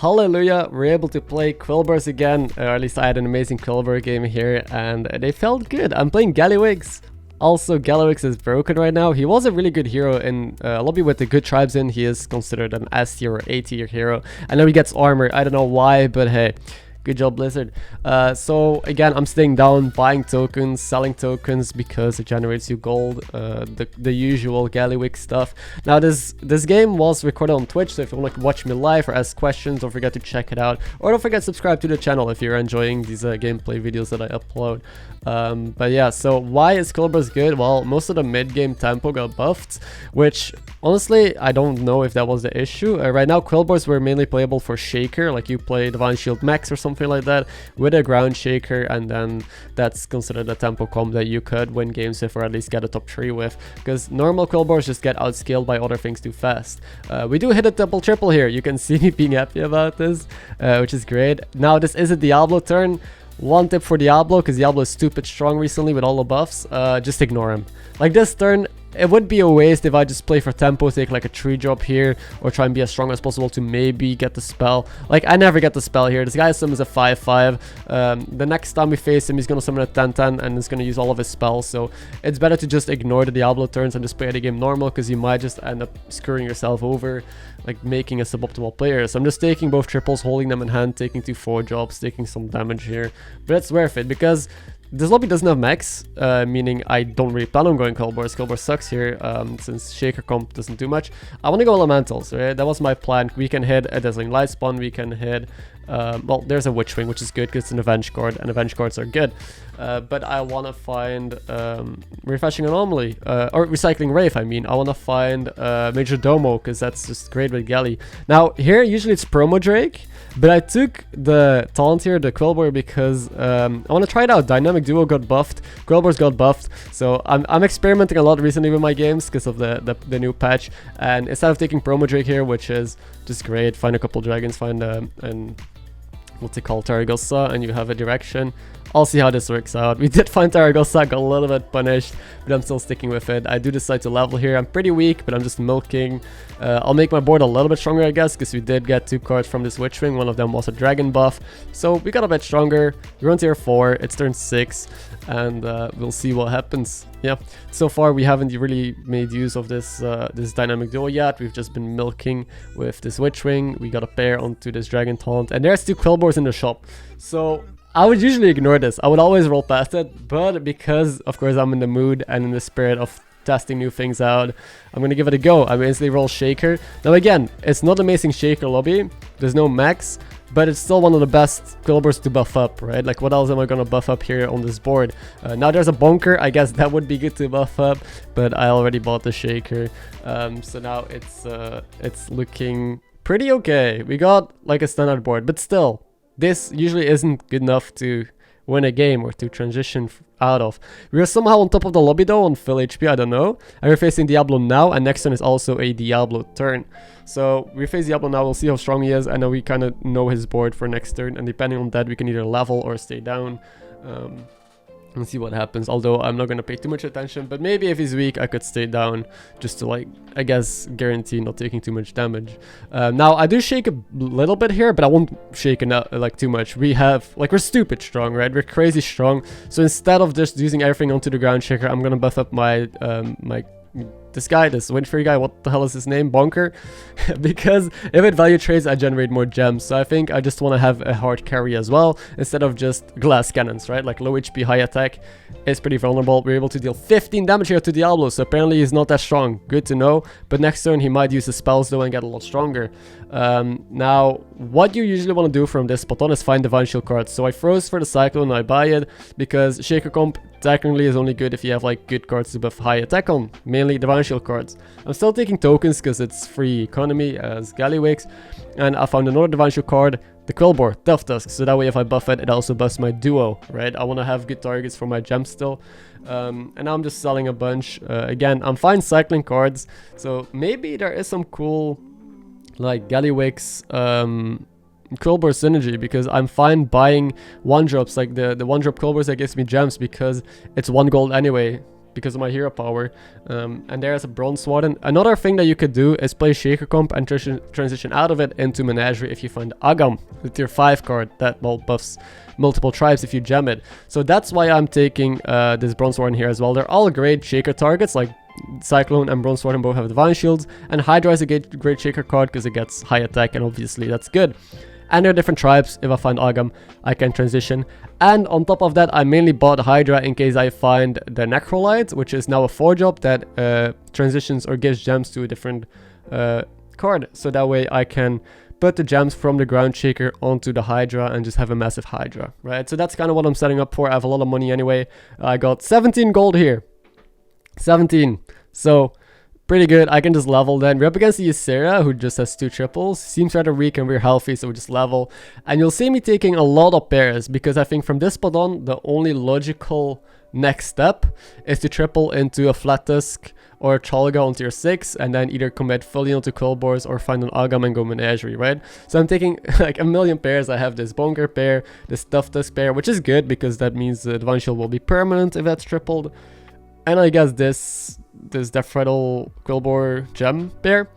hallelujah, we're able to play Quilboars again, or at least I had an amazing Quilboar game here, and they felt good. I'm playing Gallywix. Also, Gallywix is broken right now. He was a really good hero in lobby with the good tribes in. He is considered an S tier or A tier hero. I know he gets armor, I don't know why, but hey. Good job, Blizzard. So again, I'm staying down, buying tokens, selling tokens because it generates you gold, the usual Gallywix stuff. Now this game was recorded on Twitch, so if you want to watch me live or ask questions, don't forget to check it out. Or don't forget to subscribe to the channel if you're enjoying these gameplay videos that I upload. But yeah, so why is Quilboars good? Well, most of the mid-game tempo got buffed, which honestly, I don't know if that was the issue. Right now, Quilboars were mainly playable for Shaker, like you play Divine Shield Max or something like that with a ground shaker, and then that's considered a tempo comp that you could win games with or at least get a top 3 with, because normal Quilboars just get outscaled by other things too fast. We do hit a double triple here. You can see me being happy about this, which is great. Now this is a Diablo turn. One tip for Diablo, because Diablo is stupid strong recently with all the buffs, just ignore him. Like this turn, it would be a waste if I just play for tempo, take like a 3 drop here, or try and be as strong as possible to maybe get the spell. Like, I never get the spell here. This guy summons a 5-5. The next time we face him, he's gonna summon a 10-10 and he's gonna use all of his spells. So it's better to just ignore the Diablo turns and just play the game normal, because you might just end up screwing yourself over, like making a suboptimal player. So I'm just taking both triples, holding them in hand, taking 2 4 drops, taking some damage here. But it's worth it, because this lobby doesn't have max, meaning I don't really plan on going Quilboars. Quilboars sucks here, since Shaker comp doesn't do much. I want to go Elementals, right? That was my plan. We can hit a Dazzling Light Spawn, we can hit... well, there's a Witchwing, which is good because it's an Avenge card, and Avenge cards are good. But I want to find Refreshing Anomaly, or Recycling Wraith, I mean. I want to find Major Domo, because that's just great with Galley. Now, here, usually it's Promo Drake, but I took the taunt here, the Quilboar, because I want to try it out. Dynamic Duo got buffed, Quilboars got buffed, so I'm experimenting a lot recently with my games because of the new patch. And instead of taking Promo Drake here, which is just great, find a couple dragons, find an what's it called, Tarragolsa, and you have a direction. I'll see how this works out. We did find Tarragolsa, got a little bit punished, but I'm still sticking with it. I do decide to level here. I'm pretty weak, but I'm just milking. I'll make my board a little bit stronger, I guess, because we did get 2 cards from this Witchwing. One of them was a dragon buff, so we got a bit stronger. We're on tier 4, it's turn 6, and we'll see what happens. Yeah, so far we haven't really made use of this this dynamic duo yet. We've just been milking with this Witchwing. We got a pair onto this dragon taunt, and there's 2 Quilboars in the shop. So I would usually ignore this. I would always roll past it, but because of course I'm in the mood and in the spirit of testing new things out, I'm gonna give it a go. I instantly roll Shaker. Now again, it's not amazing Shaker lobby. There's no max, but it's still one of the best Quilboars to buff up, right? Like, what else am I gonna buff up here on this board? Now there's a Bonker. I guess that would be good to buff up, but I already bought the Shaker. So now it's looking pretty okay. We got like a standard board, but still, this usually isn't good enough to win a game or to transition out of. We are somehow on top of the lobby though, on full HP, I don't know. And we're facing Diablo now, and next turn is also a Diablo turn. So we face Diablo now, we'll see how strong he is, and then we kind of know his board for next turn, and depending on that we can either level or stay down. And see what happens, although I'm not going to pay too much attention, but maybe if he's weak I could stay down just to, like, I guess guarantee not taking too much damage. Now I do shake a little bit here, but I won't shake enough, like, too much. We have, like, we're stupid strong, right? We're crazy strong, so instead of just using everything onto the ground shaker, I'm gonna buff up my this Windfury guy, what the hell is his name? Bonker. Because if it value trades, I generate more gems. So I think I just want to have a hard carry as well, instead of just glass cannons, right? Like low HP, high attack is pretty vulnerable. We're able to deal 15 damage here to Diablo, so apparently he's not that strong. Good to know. But next turn he might use his spells though and get a lot stronger. Now, what you usually want to do from this spot on is find Divine Shield cards. So I froze for the Cyclone and I buy it, because Shaker comp technically is only good if you have like good cards to buff high attack on, mainly Divine Shield cards. I'm still taking tokens because it's free economy as Gallywix, and I found another Divine Shield card, the Quilboar, Tough Tusk, so that way if I buff it, it also buffs my duo, right? I want to have good targets for my gems still. And now I'm just selling a bunch. Again, I'm fine cycling cards, so maybe there is some cool like Gallywix Quilboar synergy, because I'm fine buying 1-drops, like the 1-drop Quilboars that gives me gems, because it's 1 gold anyway. because of my hero power. And there's a Bronze Warden. Another thing that you could do is play Shaker Comp and transition out of it into Menagerie if you find Agam, the tier 5 card that buffs multiple tribes if you gem it. So that's why I'm taking this Bronze Warden here as well. They're all great Shaker targets, like Cyclone and Bronze Warden both have Divine Shields, and Hydra is a great Shaker card because it gets high attack, and obviously that's good. And there are different tribes. If I find Agam, I can transition. And on top of that, I mainly bought Hydra in case I find the Necrolite, which is now a 4-drop that transitions or gives gems to a different card. So that way I can put the gems from the Ground Shaker onto the Hydra and just have a massive Hydra, right? So that's kind of what I'm setting up for. I have a lot of money anyway. I got 17 gold here. 17. So pretty good. I can just level then. We're up against the HysteriA, who just has 2 triples. Seems rather weak and we're healthy, so we just level. And you'll see me taking a lot of pairs, because I think from this spot on, the only logical next step is to triple into a Flat Tusk or a Cholga on tier 6, and then either commit fully onto Quilboars or find an Agam and go Menagerie, right? So I'm taking like a million pairs. I have this Bonker pair, this Stuff Tusk pair, which is good because that means the Divine Shield will be permanent if that's tripled. And I guess this Death Rattle Quilboar gem pair.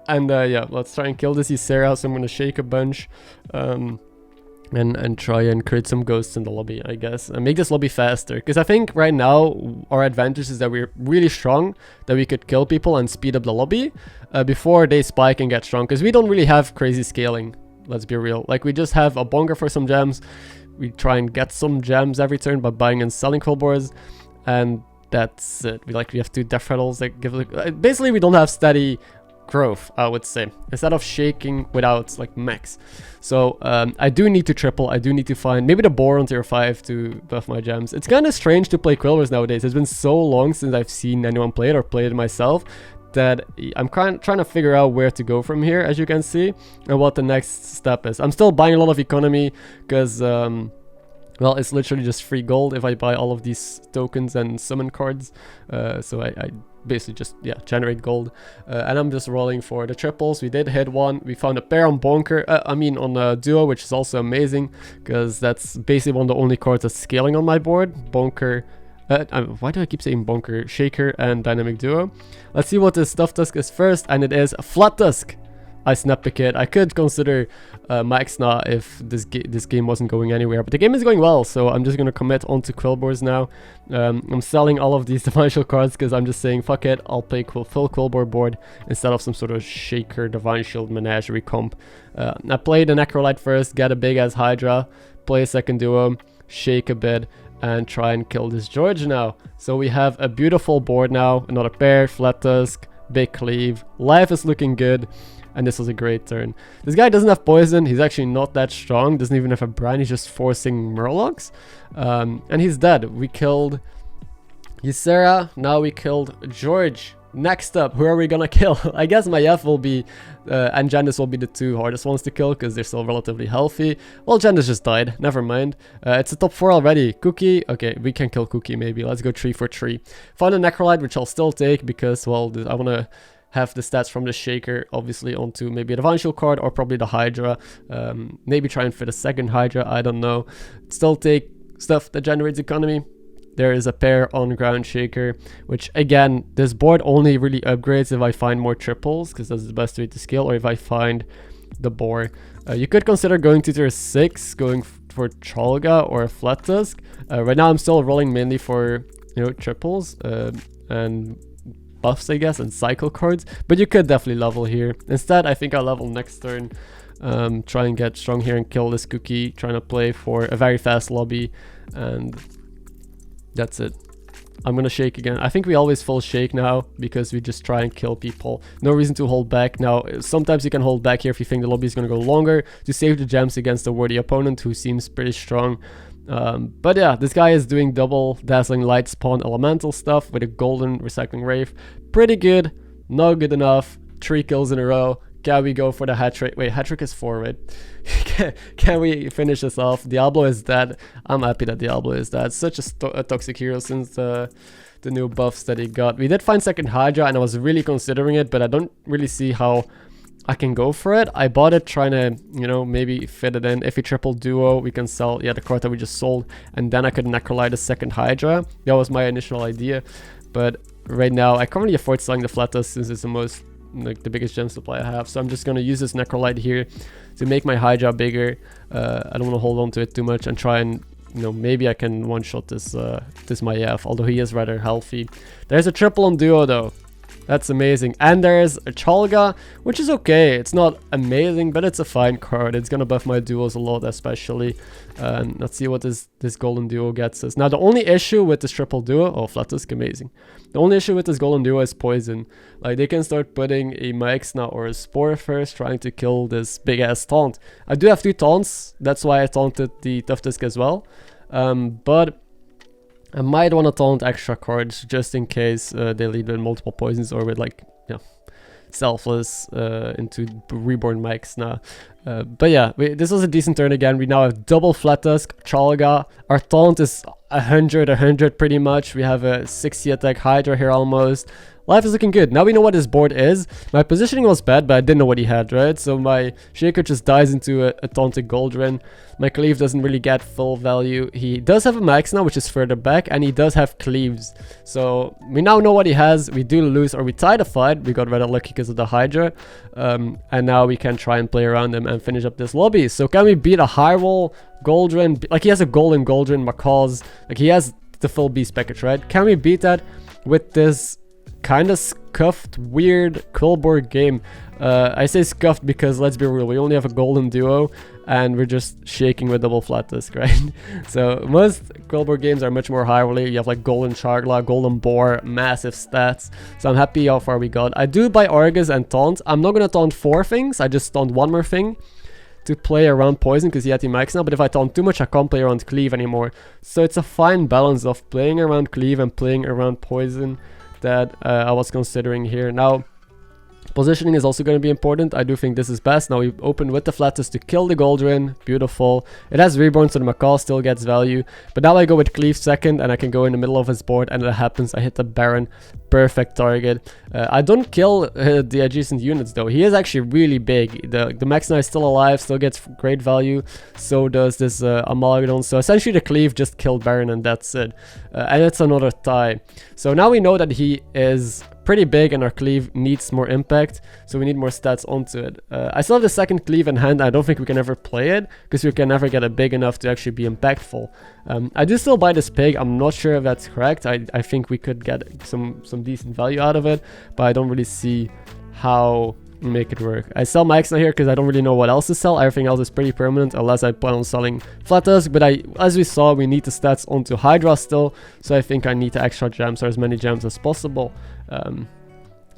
And yeah, let's try and kill this HysteriA. So I'm gonna shake a bunch and try and create some ghosts in the lobby, I guess, and make this lobby faster. Because I think right now our advantage is that we're really strong, that we could kill people and speed up the lobby before they spike and get strong. Because we don't really have crazy scaling, let's be real. Like, we just have a Bonker for some gems. We try and get some gems every turn by buying and selling Quilboars, and that's it. We have 2 Death Rattles that give basically we don't have steady growth, I would say, instead of shaking without like max. So I do need to triple. I do need to find maybe the boar on tier 5 to buff my gems. It's kind of strange to play Quilboars nowadays. It's been so long since I've seen anyone play it or played it myself that I'm trying to figure out where to go from here, as you can see, and what the next step is. I'm still buying a lot of economy because well, it's literally just free gold if I buy all of these tokens and summon cards. So I basically just, yeah, generate gold. And I'm just rolling for the triples. We did hit one. We found a pair on Bonker. On Duo, which is also amazing because that's basically one of the only cards that's scaling on my board. Bonker. Why do I keep saying Bonker? Shaker and Dynamic Duo. Let's see what this Stuff Tusk is first, and it is a Flat Tusk. I snapped the kid. I could consider Max now if this game wasn't going anywhere, but the game is going well, so I'm just gonna commit onto Quilboars now. I'm selling all of these Divine Shield cards because I'm just saying fuck it, I'll play full Quilboar board instead of some sort of Shaker Divine Shield Menagerie comp. I played the Necrolite first, get a big ass Hydra, play a second Duo, shake a bit, and try and kill this George now. So we have a beautiful board now, another pair, Flat Tusk, big cleave, life is looking good. And this was a great turn. This guy doesn't have poison. He's actually not that strong. Doesn't even have a brand. He's just forcing Murlocs. And he's dead. We killed HysteriA. Now we killed George. Next up, who are we gonna kill? I guess Maiev will be, and Jandice will be the 2 hardest ones to kill because they're still relatively healthy. Well, Jandice just died. Never mind. It's a top 4 already. Cookie. Okay, we can kill Cookie maybe. Let's go 3 for 3. Find a Necrolite, which I'll still take because, well, I want to have the stats from the Shaker obviously onto maybe a Divine Shield card or probably the Hydra. Maybe try and fit a second Hydra, I don't know. Still take stuff that generates economy. There is a pair on Ground Shaker, which again, this board only really upgrades if I find more triples, because that's the best way to scale, or if I find the boar. You could consider going to tier 6, going for Cholga or a Flat Tusk. Right now I'm still rolling mainly for, you know, triples and buffs, I guess, and cycle cards, but you could definitely level here. Instead, I think I'll level next turn, try and get strong here and kill this Cookie, trying to play for a very fast lobby, and that's it. I'm gonna shake again. I think we always full shake now because we just try and kill people. No reason to hold back. Now, sometimes you can hold back here if you think the lobby is gonna go longer to save the gems against a worthy opponent who seems pretty strong. But yeah, this guy is doing double Dazzling Light Spawn Elemental stuff with a Golden Recycling Wraith. Pretty good, not good enough. 3 kills in a row. Can we go for the hat trick? Wait, hat trick is 4, right? Can we finish this off? Diablo is dead. I'm happy that Diablo is dead. Such a toxic hero since the new buffs that he got. We did find second Hydra and I was really considering it, but I don't really see how I can go for it. I bought it trying to, you know, maybe fit it in. If he triple duo, we can sell, yeah, the card that we just sold, and then I could necrolite a second Hydra. That was my initial idea, but right now I can't really afford selling the Flat Tusk since it's the most, like, the biggest gem supply I have. So I'm just gonna use this necrolite here to make my Hydra bigger. I don't want to hold on to it too much and try and, you know, maybe I can one-shot this this Maiev, although he is rather healthy. There's a triple on duo though. That's amazing. And there's a Chalga, which is okay. It's not amazing, but it's a fine card. It's gonna buff my duos a lot, especially. Let's see what this golden duo gets us. Now, the only issue with this triple duo... Oh, Flat Tusk, amazing. The only issue with this golden duo is poison. Like, they can start putting a MarkMcKz or a Spore first, trying to kill this big-ass taunt. I do have 2 taunts. That's why I taunted the Tough Tusk as well. But... I might want to taunt extra cards just in case they lead with multiple poisons or with, like, you know, Selfless into Reborn MarkMcKz now. But yeah, this was a decent turn again. We now have double Flat Tusk, Chalga. Our taunt is 100 pretty much. We have a 60 attack Hydra here almost. Life is looking good. Now we know what his board is. My positioning was bad, but I didn't know what he had, right? So my Shaker just dies into a taunted Goldrin. My Cleave doesn't really get full value. He does have a MarkMcKz now, which is further back, and he does have Cleaves. So we now know what he has. We do lose, or we tie the fight. We got rather lucky because of the Hydra. And now we can try and play around him and finish up this lobby. So can we beat a high roll Goldrin? Like, he has a golden Goldrin, McKz. Like, he has the full beast package, right? Can we beat that with this kind of scuffed, weird Quilboar game? I say scuffed because, let's be real, we only have a golden duo and we're just shaking with double Flat Tusk, right? So most Quilboar games are much more high rolly. You have like golden Chargla, golden Boar, massive stats. So I'm happy how far we got. I do buy Argus and taunt. I'm not gonna taunt 4 things. I just taunt 1 more thing to play around poison because he had the MarkMcKz now, but if I taunt too much I can't play around Cleave anymore. So it's a fine balance of playing around Cleave and playing around poison that I was considering here. Now, positioning is also going to be important. I do think this is best. Now we open with the Flat Tusk to kill the Goldrin. Beautiful. It has Reborn, so the McKz still gets value. But now I go with Cleave second, and I can go in the middle of his board, and it happens. I hit the Baron. Perfect target. I don't kill the adjacent units, though. He is actually really big. The MarkMcKz now is still alive, still gets great value. So does this Amalgadon. So essentially the Cleave just killed Baron, and that's it. And it's another tie. So now we know that he is pretty big and our Cleave needs more impact, so we need more stats onto it. I still have the second Cleave in hand. I don't think we can ever play it because we can never get it big enough to actually be impactful. I do still buy this pig. I'm not sure if that's correct. I think we could get some decent value out of it, but I don't really see how we make it work. I sell MarkMcKz now here because I don't really know what else to sell. Everything else is pretty permanent unless I plan on selling Flat Tusk, but as we saw, we need the stats onto Hydra still, so I think I need the extra gems or as many gems as possible.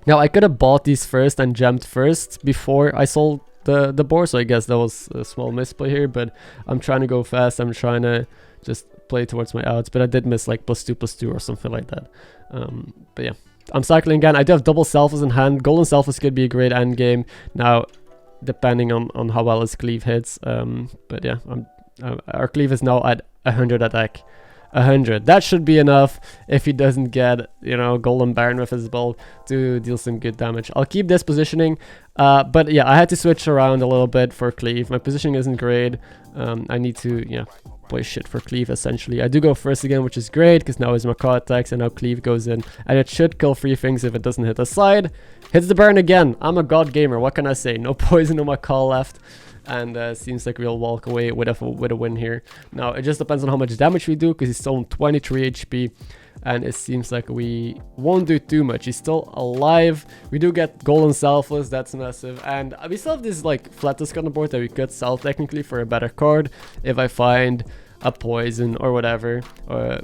Now I could have bought these first and gemmed first before I sold the board, so I guess that was a small misplay here, but I'm trying to go fast. I'm trying to just play towards my outs, but I did miss like +2/+2 or something like that. But yeah, I'm cycling again. I do have double Selfless in hand. Golden Selfless could be a great end game now, depending on how well his Cleave hits. But yeah, our Cleave is now at 100 attack. 100. That should be enough if he doesn't get, you know, Golden Baron with his build to deal some good damage. I'll keep this positioning, but yeah, I had to switch around a little bit for Cleave. My positioning isn't great. I need to, yeah, play shit for Cleave essentially. I do go first again, which is great because now his McKz attacks and now Cleave goes in, and it should kill 3 things if it doesn't hit the side. Hits the Baron again. I'm a god gamer. What can I say? No poison, no McKz left. And seems like we'll walk away with a win here. Now it just depends on how much damage we do because he's still on 23 HP, and it seems like we won't do too much. He's still alive. We do get Golden Selfless, that's massive, and we still have this like Flat Tusk on the board that we could sell technically for a better card if I find a poison or whatever.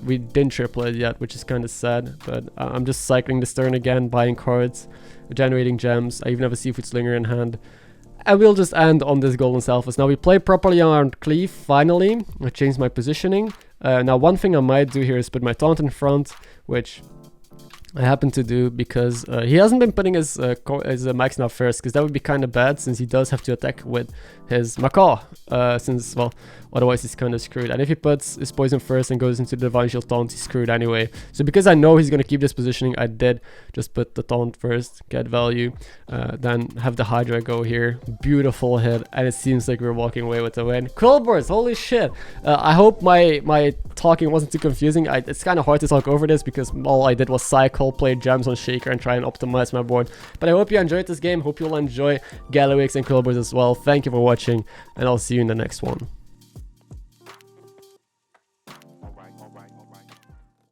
We didn't triple it yet, which is kind of sad, but I'm just cycling this turn again, buying cards, generating gems. I even have a Seafood Slinger in hand. And we'll just end on this Golden Selfless. Now we play properly on Cleave, finally. I changed my positioning. Now one thing I might do here is put my taunt in front, which I happen to do because he hasn't been putting his max now first, because that would be kind of bad since he does have to attack with his Macaw, since, well, otherwise he's kind of screwed. And if he puts his poison first and goes into the Divine Shield taunt, he's screwed anyway. So because I know he's going to keep this positioning, I did just put the taunt first, get value, then have the Hydra go here. Beautiful hit, and it seems like we're walking away with the win. Quilboars, holy shit. I hope my talking wasn't too confusing. It's kind of hard to talk over this because all I did was cycle, play gems on Shaker, and try and optimize my board. But I hope you enjoyed this game. Hope you'll enjoy Gallywix and Quilboars as well. Thank you for watching, and I'll see you in the next one.